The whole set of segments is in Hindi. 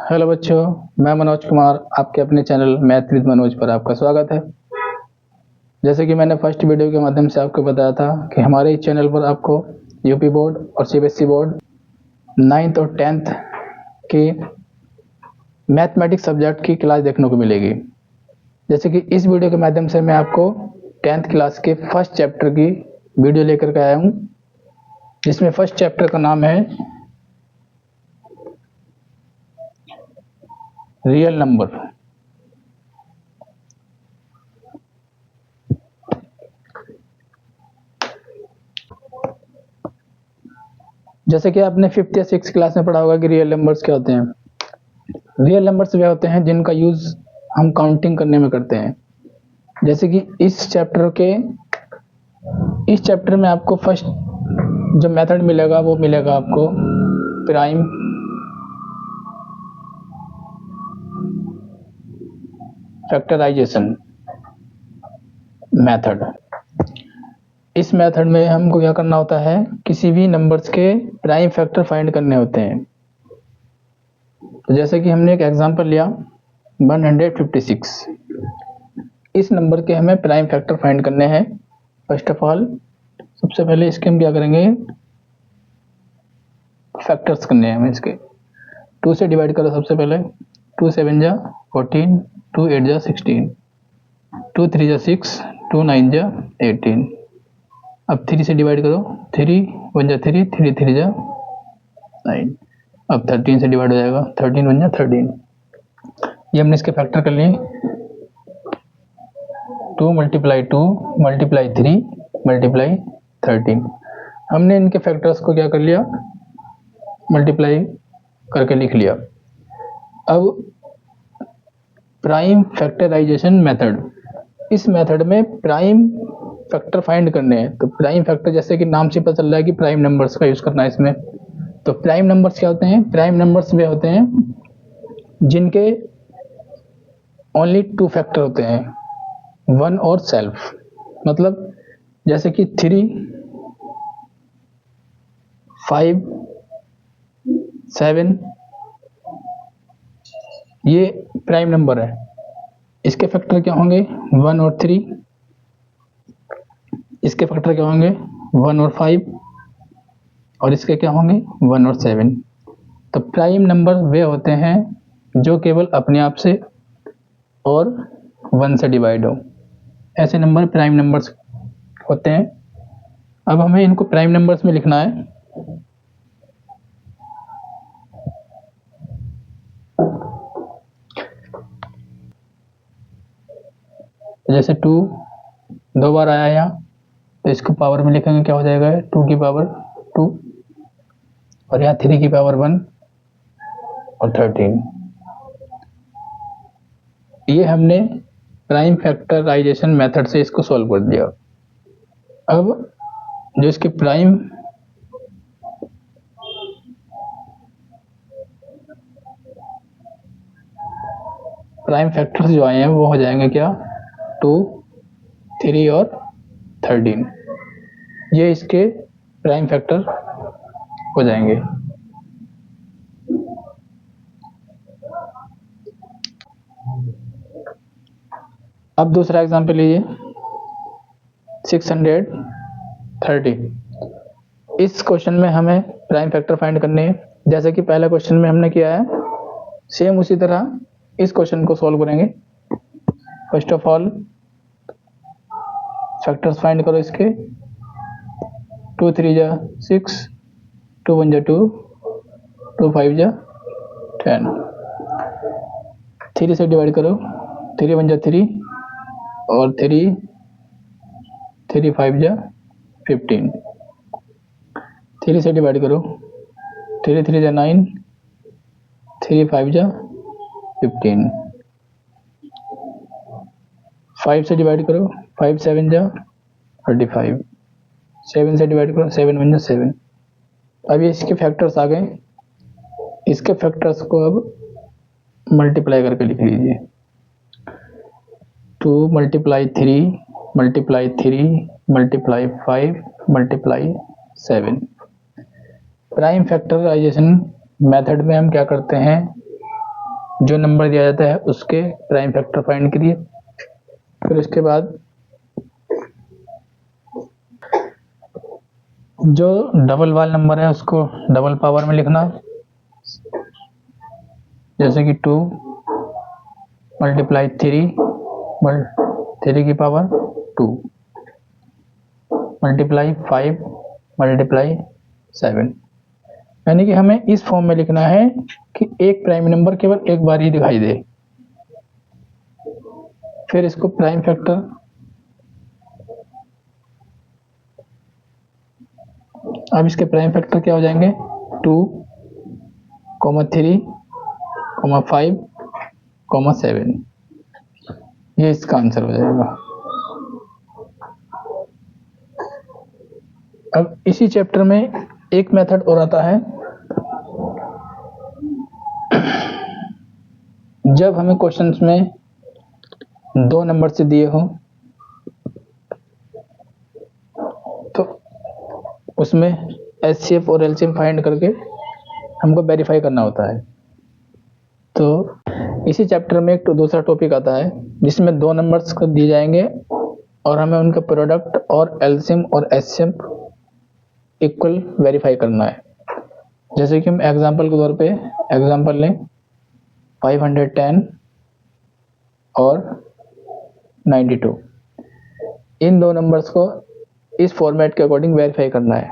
हेलो बच्चों, मैं मनोज कुमार, आपके अपने चैनल मैथ विद मनोज पर आपका स्वागत है। जैसे कि मैंने फर्स्ट वीडियो के माध्यम से आपको बताया था कि हमारे इस चैनल पर आपको यूपी बोर्ड और सीबीएसई बोर्ड 9th और 10th की मैथमेटिक्स सब्जेक्ट की क्लास देखने को मिलेगी। जैसे कि इस वीडियो के माध्यम से मैं आपको 10th क्लास के फर्स्ट चैप्टर की वीडियो लेकर के आया हूँ, जिसमें फर्स्ट चैप्टर का नाम है रियल नंबर। जैसे कि आपने 5th या 6th क्लास में पढ़ा होगा कि रियल नंबर्स क्या होते हैं। रियल नंबर्स वे होते हैं जिनका यूज हम काउंटिंग करने में करते हैं। जैसे कि इस चैप्टर में आपको फर्स्ट जो मेथड मिलेगा वो मिलेगा आपको प्राइम फैक्टराइजेशन मेथड। इस मेथड में हमको क्या करना होता है, किसी भी नंबर्स के प्राइम फैक्टर फाइंड करने होते हैं। तो जैसे कि हमने एक एग्जांपल लिया 156, इस नंबर के हमें प्राइम फैक्टर फाइंड करने हैं। फर्स्ट ऑफ ऑल सबसे पहले इसके हम क्या करेंगे, फैक्टर्स करने हैं हमें इसके। 2 से डिवाइड करो सबसे पहले। 2 7 जा 14, 2 8 जा 16, 2 3 जा 6, 2 9 जा 18। अब 3 से डिवाइड करो। 3 1 जा 3, 3 3 जा 9। अब 13 से डिवाइड हो जाएगा। 13 1 जा 13। ये हमने इसके फैक्टर कर लिए। 2 मल्टीप्लाई 2 मल्टीप्लाई 3 मल्टीप्लाई 13। हमने इनके फैक्टर्स को क्या कर लिया, मल्टीप्लाई करके लिख लिया। अब प्राइम फैक्टराइजेशन मेथड, इस मेथड में प्राइम फैक्टर फाइंड करने हैं। तो प्राइम फैक्टर जैसे कि नाम से पता चल रहा है कि प्राइम नंबर्स का यूज करना है इसमें। तो प्राइम नंबर्स क्या होते हैं, प्राइम नंबर्स वे होते हैं जिनके ओनली 2 फैक्टर होते हैं, 1 और सेल्फ। मतलब जैसे कि 3 5 7 ये प्राइम नंबर है। इसके फैक्टर क्या होंगे, 1 और 3। इसके फैक्टर क्या होंगे, 1 और 5। और इसके क्या होंगे, 1 और 7। तो प्राइम नंबर वे होते हैं जो केवल अपने आप से और 1 से डिवाइड हो, ऐसे नंबर प्राइम नंबर्स होते हैं। अब हमें इनको प्राइम नंबर्स में लिखना है। जैसे 2 2 बार आया यहाँ, तो इसको पावर में लिखेंगे, क्या हो जाएगा 2 की पावर 2, और यहाँ 3 की पावर 1 और 13। ये हमने प्राइम फैक्टराइजेशन मेथड से इसको सॉल्व कर दिया। अब जो इसके प्राइम फैक्टर्स जो आए हैं वो हो जाएंगे क्या, 2 3 और 13। ये इसके प्राइम फैक्टर हो जाएंगे। अब दूसरा एग्जांपल लीजिए 630। इस क्वेश्चन में हमें प्राइम फैक्टर फाइंड करने हैं। जैसे कि पहले क्वेश्चन में हमने किया है, सेम उसी तरह इस क्वेश्चन को सॉल्व करेंगे। First of all factors find करो इसके। 2 3 जा 6, 2 1 जा 2, 2 5 जा 10। 3 से डिवाइड करो। 3 1 जा 3 और 3 5 जा 15। 3 से डिवाइड करो। 3 3 जा 9, 3 5 जा 15। 5 से डिवाइड करो। 5 7 जा 35। 7 से डिवाइड करो। 7 1 जा 7। अब ये इसके फैक्टर्स आ गए। इसके फैक्टर्स को अब मल्टीप्लाई करके लिख लीजिए। 2 multiply 3 multiply 3 multiply 5 multiply 7। Prime factorization method में हम क्या करते हैं, जो नंबर दिया जाता है उसके प्राइम फैक्टर फाइंड करिए। फिर उसके बाद जो डबल वाला नंबर है उसको डबल पावर में लिखना, जैसे कि 2 मल्टीप्लाई 3 की पावर 2 मल्टीप्लाई 5 मल्टीप्लाई 7, यानी कि हमें इस फॉर्म में लिखना है कि एक प्राइम नंबर केवल एक बार ही दिखाई दे। फिर इसको प्राइम फैक्टर, अब इसके प्राइम फैक्टर क्या हो जाएंगे, 2, 3, 5, 7, ये इसका आंसर हो जाएगा। अब इसी चैप्टर में एक मेथड और आता है, जब हमें क्वेश्चंस में 2 नंबर से दिए हो तो उसमें एचसीएफ और एलसीएम फाइंड करके हमको वेरीफाई करना होता है। तो इसी चैप्टर में एक तो दूसरा टॉपिक आता है जिसमें 2 नंबर्स को दिए जाएंगे और हमें उनका प्रोडक्ट और एलसीएम और एचसीएफ इक्वल वेरीफाई करना है। जैसे कि हम एग्जांपल के तौर पे एग्जांपल लें 510 और 92, इन 2 नंबर्स को इस फॉर्मेट के अकॉर्डिंग वेरीफाई करना है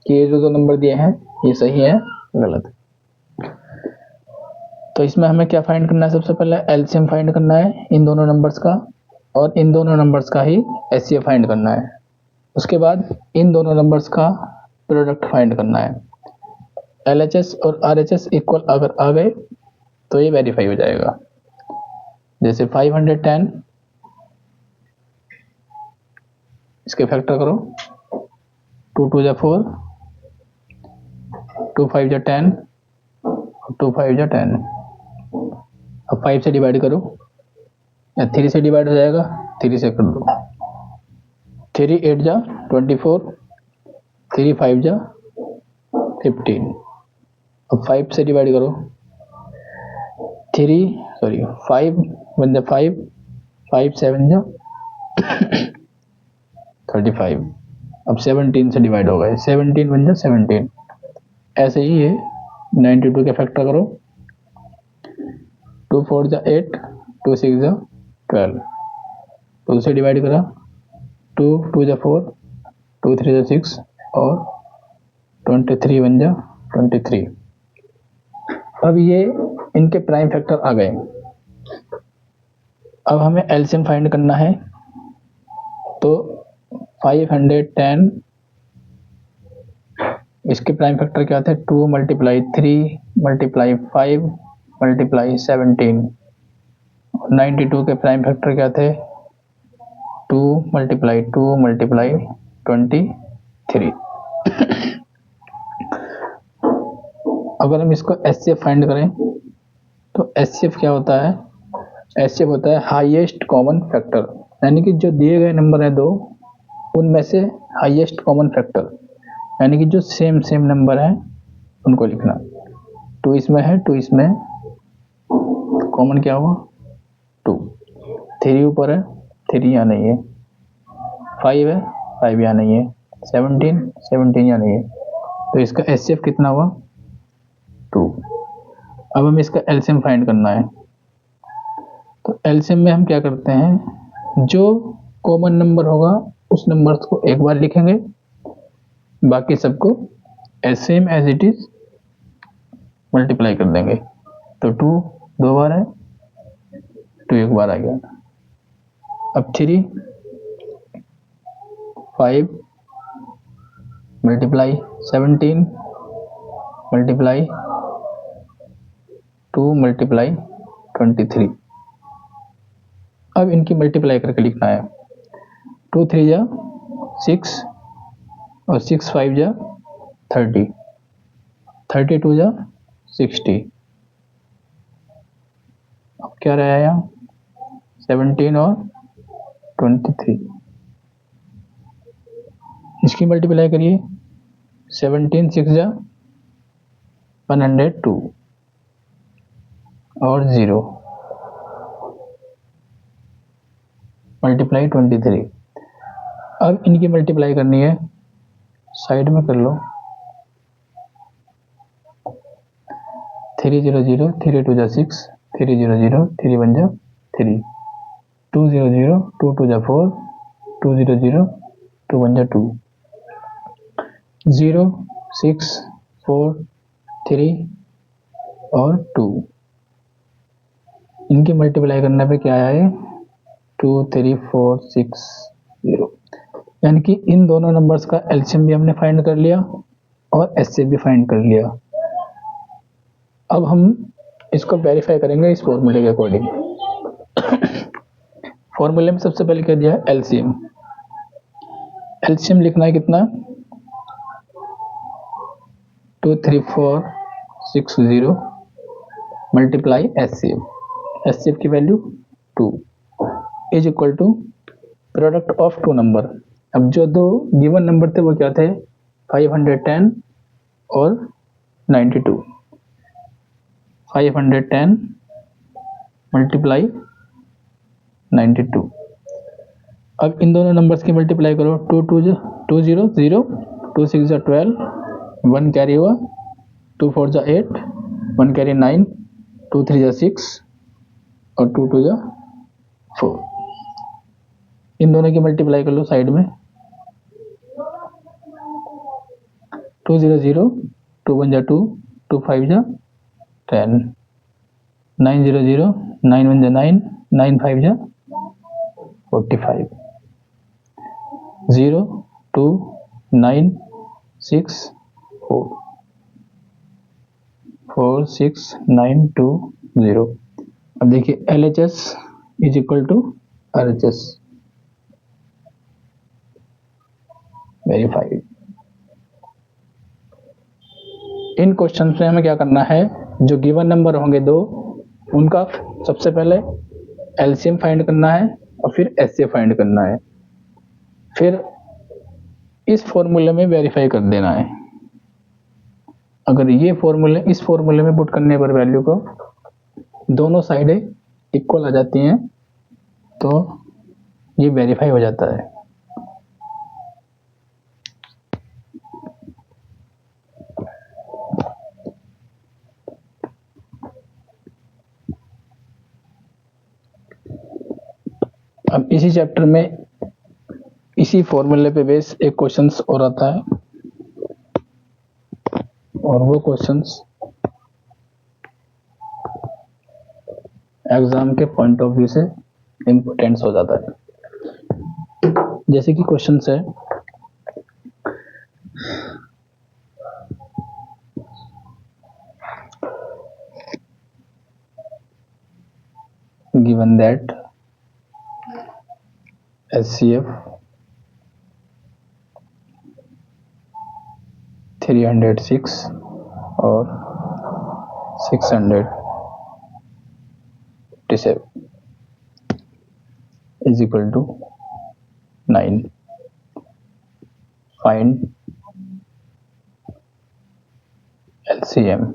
कि ये जो 2 नंबर दिए हैं ये सही है गलत। तो इसमें हमें क्या फाइंड करना है, सबसे पहले एलसीएम फाइंड करना है इन दोनों नंबर्स का और इन दोनों नंबर्स का ही एचसीएफ फाइंड करना है। उसके बाद इन दोनों नंबर्स का प्रोडक्ट फाइंड करना है। एलएचएस और आरएचएस इक्वल अगर आ गए तो ये वेरीफाई हो जाएगा। जैसे 510, इसके फैक्टर करो, 2 2 जा 4, 2 5 जा 10, 2 5 जा 10। अब 5 से डिवाइड करो या 3 से डिवाइड हो जाएगा, 3 से कर दो। 3 8 जा 24, 3 5 जा 15। अब 5 से डिवाइड करो, 5 1 जा 5, 5 7 जा 35। अब 17 से डिवाइड हो गए, 17 1 जा 17। ऐसे ही ये 92 के फैक्टर करो, 2 4 जा 8, 2 6 जा 12। तो उसे डिवाइड करा, 2 2 जा 4, 2 3 जा 6 और 23 1 जा 23। अब ये इनके प्राइम फैक्टर आ गए। अब हमें एलसीएम फाइंड करना है। तो 510, इसके प्राइम फैक्टर क्या थे, 2 मल्टीप्लाई 3 मल्टीप्लाई 5 मल्टीप्लाई 17। 92 के प्राइम फैक्टर क्या थे, 2 मल्टीप्लाई 2 मल्टीप्लाई 23। अगर हम इसको एचसीएफ फाइंड करें तो एचसीएफ क्या होता है, एचसीएफ होता है हाईएस्ट कॉमन फैक्टर, यानी कि जो दिए गए नंबर है 2 उनमें से हाईएस्ट कॉमन फैक्टर, यानी कि जो सेम नंबर है उनको लिखना। 2 इसमें है, 2 इसमें, कॉमन क्या हुआ 2। 3 ऊपर है, 3 यहाँ नहीं है। 5 है, 5 यहाँ नहीं है। 17 यहाँ नहीं है। तो इसका एचसीएफ कितना हुआ 2। अब हमें इसका एलसीएम फाइंड करना है। तो एलसीएम में हम क्या करते हैं, जो कॉमन नंबर होगा उस नंबर को एक बार लिखेंगे, बाकी सबको same as it is multiply कर देंगे। तो 2 2 बार है, 2 एक बार आ गया। अब 3 5 मल्टीप्लाई 17 मल्टीप्लाई 2 मल्टीप्लाई 23। अब इनकी मल्टीप्लाई करके लिखना है। 2 3 जा 6 और 6 5 जा 30, 32 जा 60। अब क्या रहा यहाँ 17 और 23। इसकी मल्टीप्लाई करिए, 17 6 जा 102, और 0 मल्टीप्लाई 23। अब इनकी मल्टीप्लाई करनी है, साइड में कर लो। 3 0 0 3 2 जा 6, 3 0 0 3 1 जा 3, 2 0 0 2 2 जा 4, 2 0 0 2 1 जा 2, 0 6 4 3 और 2। इनकी मल्टीप्लाई करने पे क्या आया है? 2 3 4 6 0। यानी कि इन दोनों नंबर्स का एलसीएम भी हमने फाइंड कर लिया और एचसीएफ भी फाइंड कर लिया। अब हम इसको वेरीफाई करेंगे इस फॉर्मूले के अकॉर्डिंग। फॉर्मूले में सबसे पहले क्या दिया है? एलसीएम। एलसीएम लिखना है कितना? 2 3 4 6 0 मल्टीप्लाई एचसीएफ। एचसीएफ की value 2 is equal to product of two number. अब जो दो गिवन नंबर थे वो क्या थे? 510 और 92। 510 मल्टीप्लाई 92। अब इन दोनों नंबर्स की मल्टीप्लाई करो। 2 2 0 0, 2 6 12, 1 कैरी हुआ, 2 4 जा 8, 1 कैरी 9, 2 3 जा 6 और 2 2 जा 4। इन दोनों की मल्टीप्लाई कर लो साइड में। 2 0 0, 2 1 जा 2, 2 5 जा 10, 9 0 0, 9 1 जा 9, 9 5 जा 45, 0 2 9 6 4, 4 6 9 2 0। अब देखिए LHS is equal to RHS verified. इन क्वेश्चन में हमें क्या करना है? जो गिवन नंबर होंगे दो, उनका सबसे पहले एलसीएम फाइंड करना है और फिर एचसीएफ फाइंड करना है, फिर इस फॉर्मूले में वेरीफाई कर देना है। अगर ये फॉर्मूले इस फॉर्मूले में पुट करने पर वैल्यू को दोनों साइडें इक्वल आ जाती हैं तो ये वेरीफाई हो जाता है। अब इसी चैप्टर में इसी फॉर्मूले पे बेस एक क्वेश्चंस और आता है और वो क्वेश्चंस एग्जाम के पॉइंट ऑफ व्यू से इम्पोर्टेंस हो जाता है। जैसे कि क्वेश्चंस है, given that HCF 306 और 657 is equal to 9. Find LCM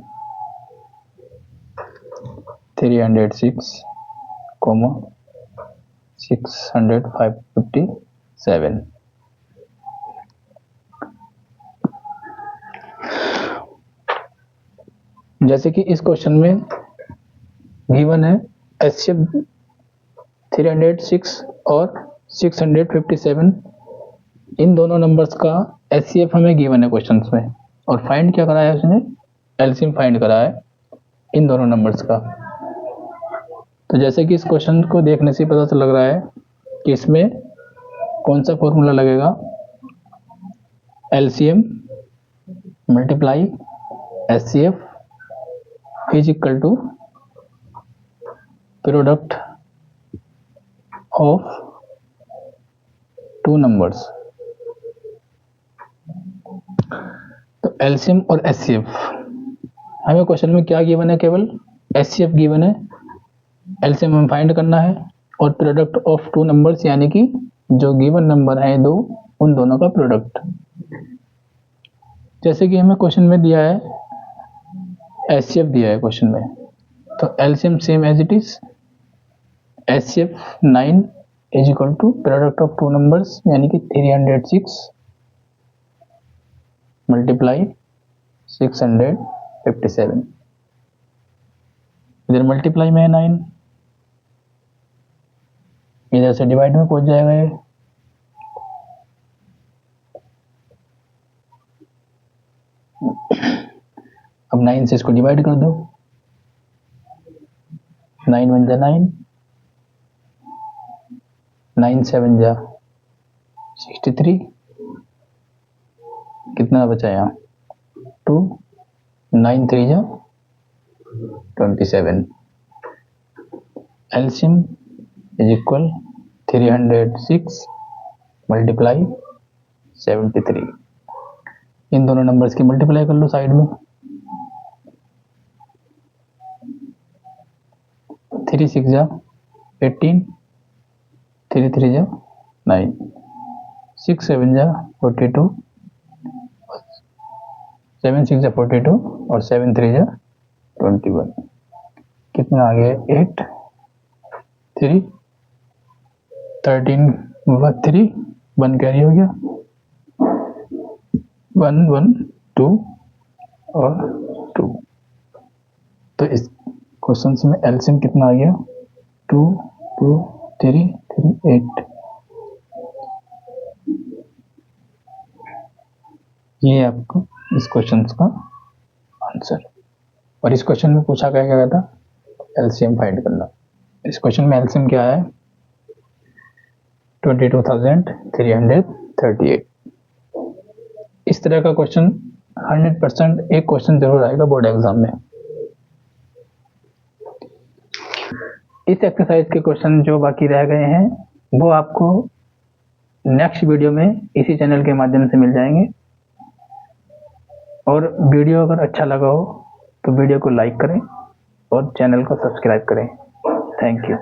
306, 657। जैसे कि इस क्वेश्चन में गिवन है HCF 306 और 657, इन दोनों नंबर्स का HCF हमें गिवन है क्वेश्चंस में, और फाइंड क्या कराया है उसने? एलसीएम फाइंड कराया है इन दोनों नंबर्स का। तो जैसे कि इस क्वेश्चन को देखने से पता लग रहा है कि इसमें कौन सा फॉर्मूला लगेगा? LCM multiply HCF is equal to product of two numbers. तो एलसीएम और एचसीएफ हमें क्वेश्चन में क्या गिवन है? केवल एचसीएफ गिवन है, एलसीएम हमें फाइंड करना है और प्रोडक्ट ऑफ टू नंबर्स यानी कि जो गिवन नंबर है दो, उन दोनों का प्रोडक्ट। जैसे कि हमें क्वेश्चन में दिया है एचसीएफ दिया है क्वेश्चन में, तो LCM same as it is, HCF 9 is equal to product of two numbers यानी कि 306 मल्टीप्लाई 657, इधर मल्टीप्लाई में है 9, इधर से डिवाइड में पहुंच जाएगा ये। अब 9 से इसको डिवाइड कर दो, 9 1 जा 9, 9 7 जा 63, कितना बचा यहाँ 2, 9 3 जा 27, एलसीएम इज इक्वल 306 मल्टीप्लाई 73। इन दोनों नंबर्स की मल्टीप्लाई कर लो साइड में, 3 6 जा 18, 3 3 जा 9, 6 7 जा 42, 7 6 जा 42 और 7 3 जा 21, कितना आ गया 8 3 13 3 1 कैरी हो गया, 1 1 2 और 2। तो इस क्वेश्चन में एलसीएम कितना आ गया 2 2 3 3 8। ये आपको इस क्वेश्चन का आंसर। और इस क्वेश्चन में पूछा क्या गया था, एलसीएम फाइंड करना। इस क्वेश्चन में एलसीएम क्या है 22,338। इस तरह का क्वेश्चन 100% एक क्वेश्चन जरूर आएगा बोर्ड एग्जाम में। इस एक्सरसाइज के क्वेश्चन जो बाकी रह गए हैं वो आपको नेक्स्ट वीडियो में इसी चैनल के माध्यम से मिल जाएंगे। और वीडियो अगर अच्छा लगा हो तो वीडियो को लाइक करें और चैनल को सब्सक्राइब करें। Thank you.